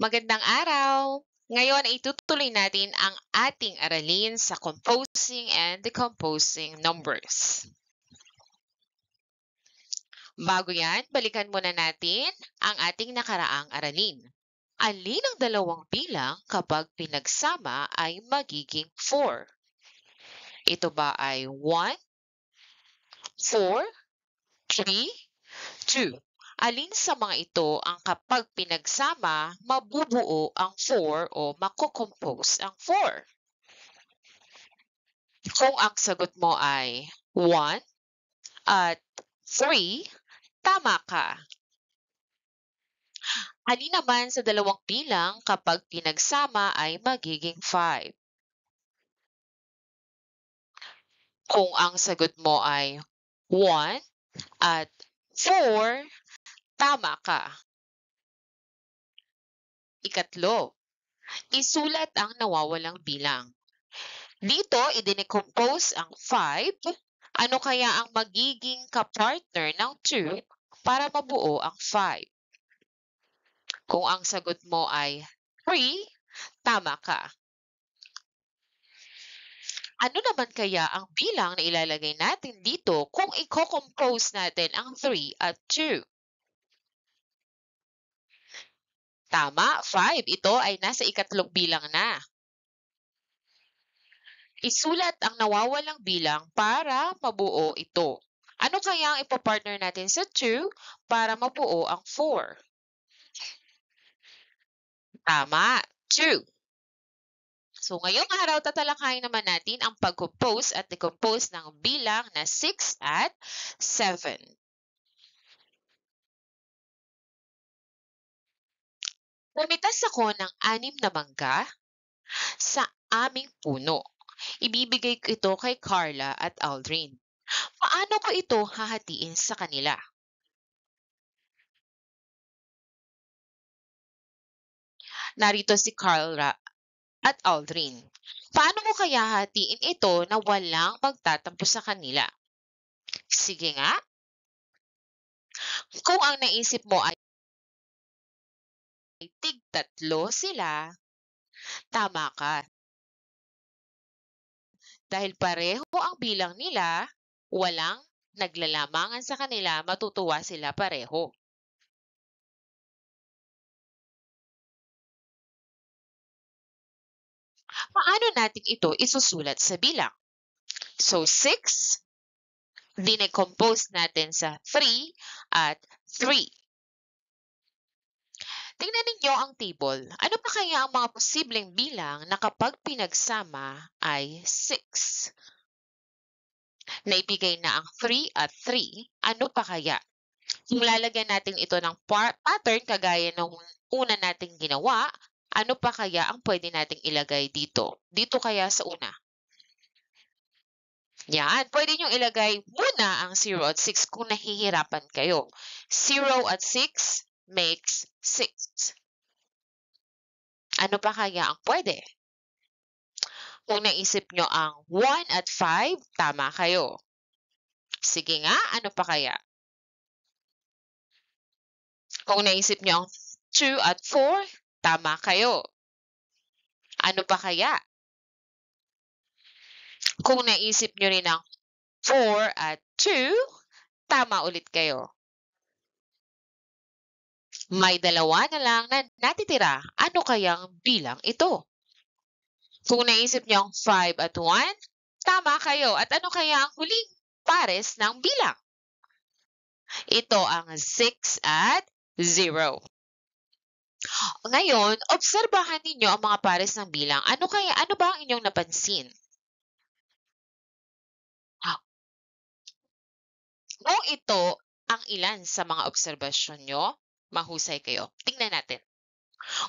Magandang araw! Ngayon ay tutuloy natin ang ating aralin sa composing and decomposing numbers. Bago yan, balikan muna natin ang ating nakaraang aralin. Alin ang dalawang bilang kapag pinagsama ay magiging 4? Ito ba ay 1, 4, 3, 2? Alin sa mga ito ang kapag pinagsama, mabubuo ang 4 o makokompose ang 4? Kung ang sagot mo ay 1 at 3, tama ka. Alin naman sa dalawang bilang kapag pinagsama ay magiging 5? Kung ang sagot mo ay 1 at 4, tama ka. Ikatlo, isulat ang nawawalang bilang. Dito, i-decompose ang 5. Ano kaya ang magiging kapartner ng 2 para mabuo ang 5? Kung ang sagot mo ay 3, tama ka. Ano naman kaya ang bilang na ilalagay natin dito kung i-compose natin ang 3 at 2? Tama, 5. Ito ay nasa ikatlong bilang na. Isulat ang nawawalang bilang para mabuo ito. Ano kaya ang ipapartner natin sa 2 para mabuo ang 4? Tama, 2. So ngayong araw, tatalakayin naman natin ang pag-compose at decompose ng bilang na 6 at 7. Pumitas ako ng 6 na mangga sa aming puno. Ibibigay ko ito kay Carla at Aldrin. Paano ko ito hahatiin sa kanila? Narito si Carla at Aldrin. Paano mo kaya hatiin ito na walang magtatampo sa kanila? Sige nga. Kung ang naisip mo ay tig-3 sila, tama ka. Dahil pareho ang bilang nila, walang naglalamangan sa kanila, matutuwa sila pareho. Paano natin ito isusulat sa bilang? So 6, dinecompose natin sa 3 at 3. Tingnan ninyo ang table. Ano pa kaya ang mga posibleng bilang na kapag pinagsama ay 6? Naibigay na ang 3 at 3. Ano pa kaya? Kung lalagyan natin ito ng pattern kagaya ng una nating ginawa, ano pa kaya ang pwede nating ilagay dito? Dito kaya sa una. Yan, pwede nyo ilagay muna ang 0 at 6 kung nahihirapan kayo. 0 at 6 makes 6. Ano pa kaya ang pwede? Kung naisip nyo ang 1 at 5, tama kayo. Sige nga, ano pa kaya? Kung naisip nyo ang 2 at 4, tama kayo. Ano pa kaya? Kung naisip nyo rin ang 4 at 2, tama ulit kayo. May dalawa na lang na natitira. Ano kayang bilang ito? Kung naisip nyo ang 5 at 1, tama kayo. At ano kaya ang huling pares ng bilang? Ito ang 6 at 0. Ngayon, obserbahan ninyo ang mga pares ng bilang. Ano ba ang inyong napansin? Kung ito ang ilan sa mga obserbasyon nyo, mahusay kayo. Tingnan natin.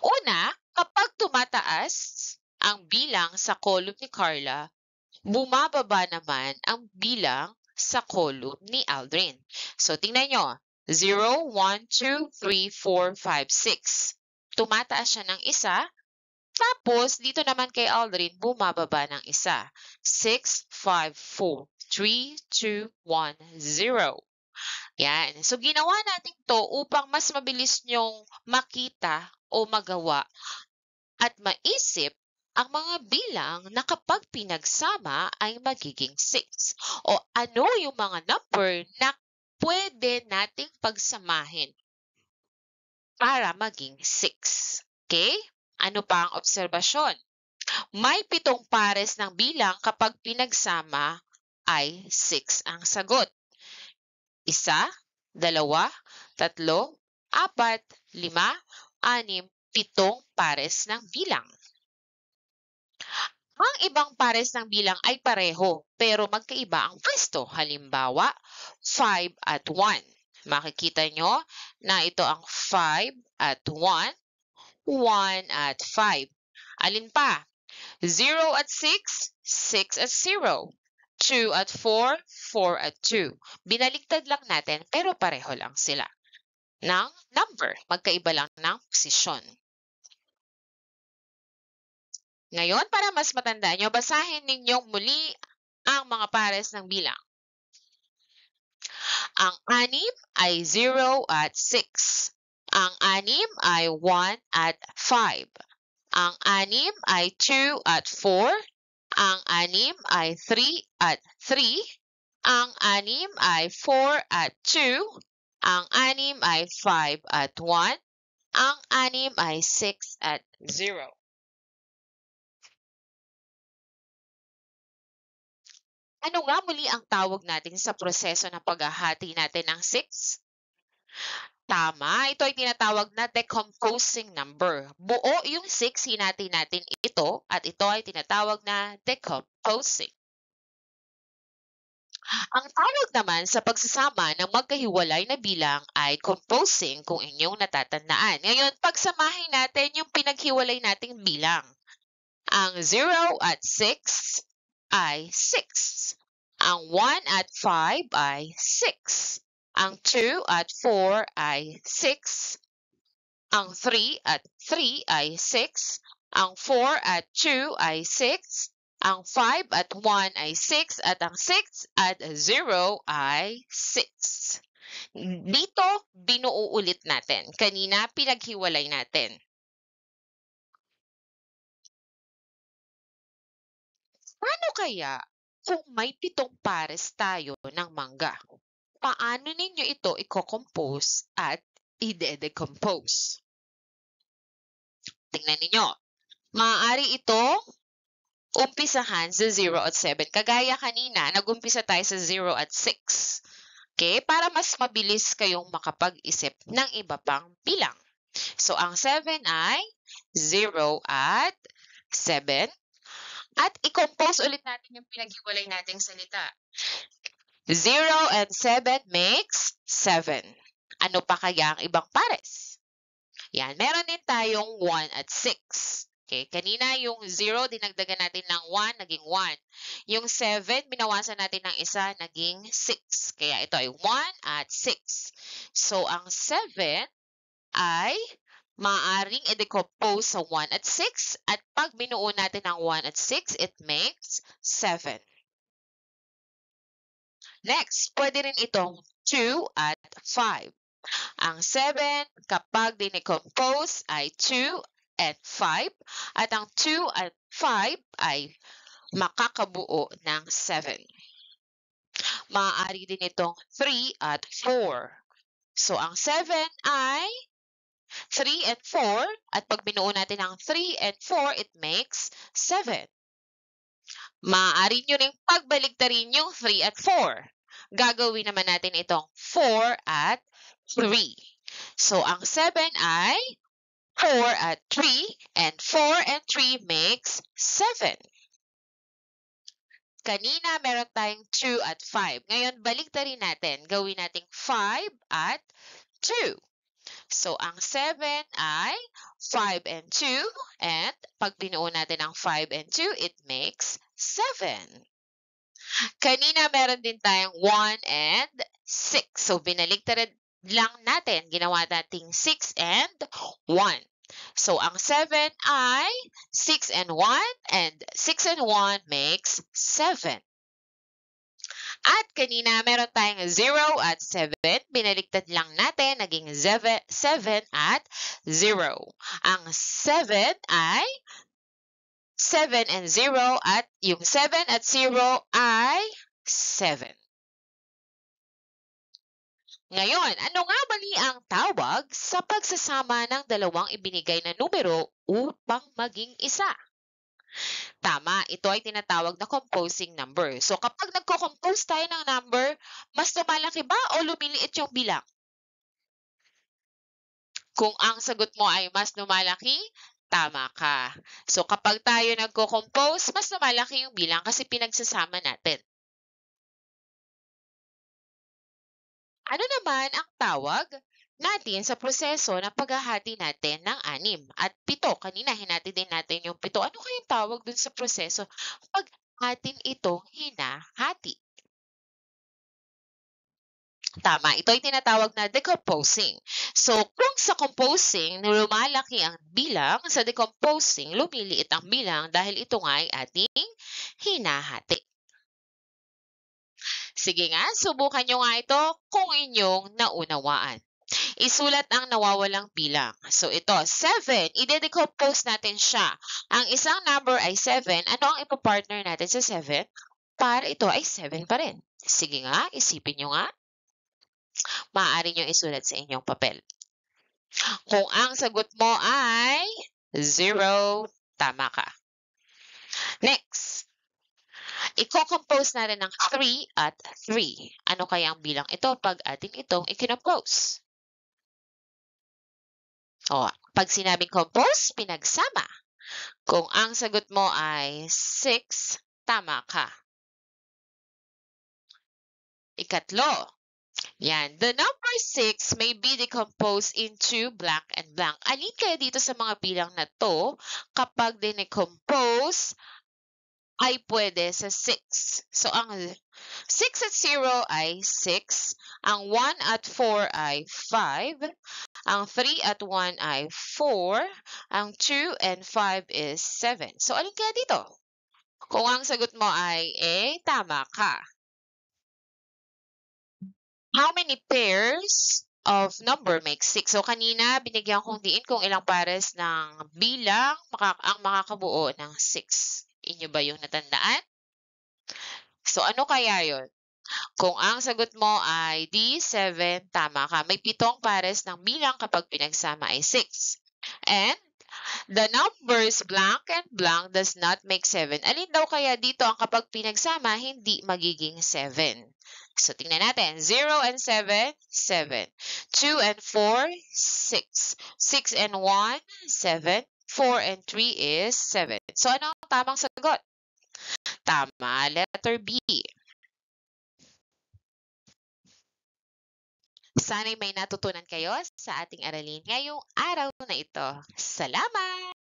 Una, kapag tumataas ang bilang sa column ni Carla, bumababa naman ang bilang sa column ni Aldrin. So, tingnan nyo. 0, 1, 2, 3, 4, 5, 6. Tumataas siya ng isa. Tapos, dito naman kay Aldrin, bumababa ng isa. 6, 5, 4, 3, 2, 1, 0. Yan. So, ginawa natin 'to upang mas mabilis niyong makita o magawa at maisip ang mga bilang na kapag pinagsama ay magiging 6. O ano yung mga number na pwede nating pagsamahin para maging 6. Okay? Ano pa ang obserbasyon? May 7 pares ng bilang kapag pinagsama ay 6 ang sagot. 1, 2, 3, 4, 5, 6, 7 pares ng bilang. Ang ibang pares ng bilang ay pareho pero magkaiba ang pwesto. Halimbawa, 5 at 1. Makikita nyo na ito ang 5 at 1, 1 at 5. Alin pa? 0 at 6, 6 at 0. 2 at 4, 4 at 2. Binaliktad lang natin pero pareho lang sila ng number. Magkaiba lang ng posisyon. Ngayon, para mas matandaan nyo, basahin ninyong muli ang mga pares ng bilang. Ang 6 ay 0 at 6. Ang 6 ay 1 at 5. Ang 6 ay 2 at 4. Ang 6 ay 3 at 3. Ang 6 ay 4 at 2. Ang 6 ay 5 at 1. Ang 6 ay 6 at 0. Ano nga muli ang tawag natin sa proseso ng paghahati natin ng 6? Tama, ito ay tinatawag na decomposing number. Buo yung 6, hinati natin ito at ito ay tinatawag na decomposing. Ang tawag naman sa pagsasama ng magkahiwalay na bilang ay composing kung inyong natatandaan. Ngayon, pagsamahin natin yung pinaghiwalay nating bilang. Ang 0 at 6 ay 6. Ang 1 at 5 ay 6. Ang 2 at 4 ay 6. Ang 3 at 3 ay 6. Ang 4 at 2 ay 6. Ang 5 at 1 ay 6. At ang 6 at 0 ay 6. Dito, binuo ulit natin. Kanina, pinaghiwalay natin. Paano kaya kung may 7 pares tayo ng mangga? Paano ninyo ito i-compose at i-decompose? Tingnan ninyo. Maaari ito umpisahan sa 0 at 7. Kagaya kanina, nag-umpisa tayo sa 0 at 6. Okay? Para mas mabilis kayong makapag-isip ng iba pang bilang. So, ang 7 ay 0 at 7. At i-compose ulit natin yung pinaghiwalay nating salita. 0 and 7 makes 7. Ano pa kaya ang ibang pares? Yan, meron din tayong 1 at 6. Okay, kanina yung 0, dinagdagan natin ng 1, naging 1. Yung 7, binawasan natin ng isa, naging 6. Kaya ito ay 1 at 6. So, ang 7 ay maaaring i-decompose sa 1 at 6. At pag binuo natin ang 1 at 6, it makes 7. Next, pwede rin itong 2 at 5. Ang 7, kapag dinecompose ay 2 and 5. At ang 2 at 5 ay makakabuo ng 7. Maaari din itong 3 at 4. So, ang 7 ay 3 and 4. At pag binuo natin ang 3 and 4, it makes 7. Maaari nyo rin pagbaligtarin yung 3 at 4. Gagawin naman natin itong 4 at 3. So, ang 7 ay 4 at 3, and 4 and 3 makes 7. Kanina, meron tayong 2 at 5. Ngayon, baliktarin natin. Gawin natin 5 at 2. So, ang 7 ay 5 and 2, and pag binuo natin ang 5 and 2, it makes 7. Kanina, meron din tayong 1 and 6. So, binaliktaran lang natin. Ginawa nating 6 and 1. So, ang 7 ay 6 and 1, and 6 and 1 makes 7. At kanina meron tayong 0 at 7. Binaliktad lang natin, naging 7 at 0. Ang 7 ay 7 and 0 at yung 7 at 0 ay 7. Ngayon, ano nga mali ang tawag sa pagsasama ng dalawang ibinigay na numero upang maging isa? Tama, ito ay tinatawag na composing number. So kapag nagko-compose tayo ng number, mas lumalaki ba o lumiliit yung bilang? Kung ang sagot mo ay mas lumalaki, tama ka. So kapag tayo nagko-compose, mas lumalaki yung bilang kasi pinagsasama natin. Ano naman ang tawag natin sa proseso ng paghahati natin ng 6 at 7? Kanina hinati din natin yung 7. Ano kayang tawag dun sa proseso pag atin ito hinahati? Tama, ito ay tinatawag na decomposing. So, kung sa composing lumalaki ang bilang, sa decomposing lumiliit ang bilang dahil ito nga ay ating hinahati. Sige nga, subukan nyo nga ito kung inyong naunawaan. Isulat ang nawawalang bilang. So ito, 7. I-decompose natin siya. Ang isang number ay 7. Ano ang ipapartner natin sa 7? Para ito ay 7 pa rin. Sige nga, isipin nyo nga. Maaari nyo isulat sa inyong papel. Kung ang sagot mo ay 0, tama ka. Next. I-compose natin ng 3 at 3. Ano kaya ang bilang ito pag ating itong i-compose? O, pag sinabing compose, pinagsama. Kung ang sagot mo ay 6, tama ka. Ikatlo. Yan. The number 6 may be decomposed into blank and blank. Alin kaya dito sa mga bilang na to kapag dinecompose ay pwede sa 6. So, ang 6 at 0 ay 6. Ang 1 at 4 ay 5. Ang 3 at 1 ay 4. Ang 2 and 5 is 7. So, alin kaya dito? Kung ang sagot mo ay A, tama ka. How many pairs of number make 6? So, kanina, binigyan kong diin kung ilang pares ng bilang ang makakabuo ng 6. Inyo ba yung natandaan? So, ano kaya yon? Kung ang sagot mo ay D7, tama ka. May 7 pares ng bilang kapag pinagsama ay 6. And the numbers blank and blank does not make 7. Alin daw kaya dito ang kapag pinagsama, hindi magiging 7? So, tingnan natin. 0 and 7, 7. 2 and 4, 6. 6 and 1, 7. 4 and 3 is 7. So, ano ang tamang sagot? Tama, letter B. Sana'y may natutunan kayo sa ating aralin ngayong araw na ito. Salamat!